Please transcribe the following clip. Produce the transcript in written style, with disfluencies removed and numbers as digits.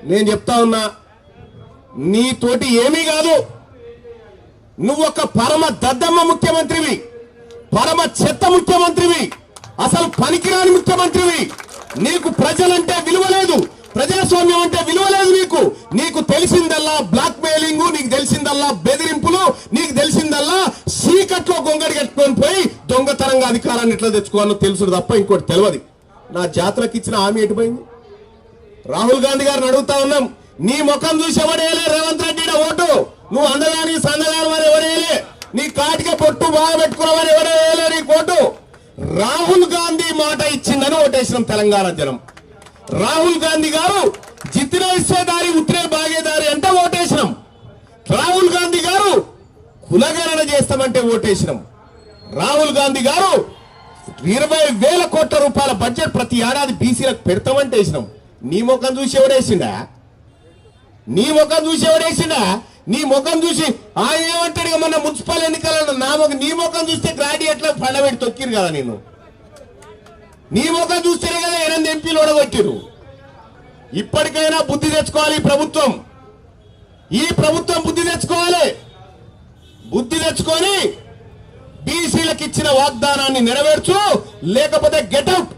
నేను చెప్తా ఉన్నా, నీతోటి ఏమీ కాదు. నువ్వొక పరమ దద్దమ్మ ముఖ్యమంత్రివి, పరమ చెత్త ముఖ్యమంత్రివి, అసలు పనికిరాని ముఖ్యమంత్రివి. నీకు ప్రజలంటే విలువ లేదు, ప్రజాస్వామ్యం అంటే విలువ లేదు. నీకు తెలిసిందల్లా బ్లాక్ మెయిలింగ్, నీకు తెలిసిందల్లా బెదిరింపులు, నీకు తెలిసిందల్లా సీకట్లో గొంగడి కట్టుకొని పోయి దొంగతనంగా అధికారాన్ని ఎట్లా తెచ్చుకోవాలో తెలుసు తప్ప ఇంకోటి తెలియదు. నా జాతరకు ఇచ్చిన హామీ ఎటుపోయింది? రాహుల్ గాంధీ గారిని అడుగుతా ఉన్నాం, నీ ముఖం చూసి ఎవడేలే రేవంత్ రెడ్డి ఓటు? నువ్వు అందగాని సందగాని వారు ఎవరేలే, నీ కాటిక పొట్టు బాగా పెట్టుకున్నవారు ఎవరేలే నీ ఓటు. రాహుల్ గాంధీ మాట ఇచ్చిందని ఓటేసినాం తెలంగాణ జనం. రాహుల్ గాంధీ గారు జితిన ఇచ్చేదారి ఉత్తరే బాగేదారి అంటే ఓటేసినాం. రాహుల్ గాంధీ గారు కులగణన చేస్తామంటే ఓటేసినాం. రాహుల్ గాంధీ గారు 20,000 కోట్ల రూపాయల బడ్జెట్ ప్రతి ఏడాది బీసీలకు పెడతామంటే వేసినాం. నీ ముఖం చూసి ఎవడేసిండా? నీ ముఖం చూసి ఎవడేసిండా? నీ ముఖం చూసి ఏమంటాడు మన మున్సిపల్ ఎన్నికలను నీ ముఖం చూస్తే గ్రాడ్యుయేట్ల ఫండమెంట్ తొక్కిరు కదా. నేను నీ ముఖం చూస్తేనే కదా 8 ఎంపీలు ఓడగొట్టిరు. ఇప్పటికైనా బుద్ధి తెచ్చుకోవాలి ఈ ప్రభుత్వం బుద్ధి తెచ్చుకోవాలి. బుద్ధి తెచ్చుకొని బీసీలకు ఇచ్చిన వాగ్దానాన్ని నెరవేర్చు, లేకపోతే గెటౌట్.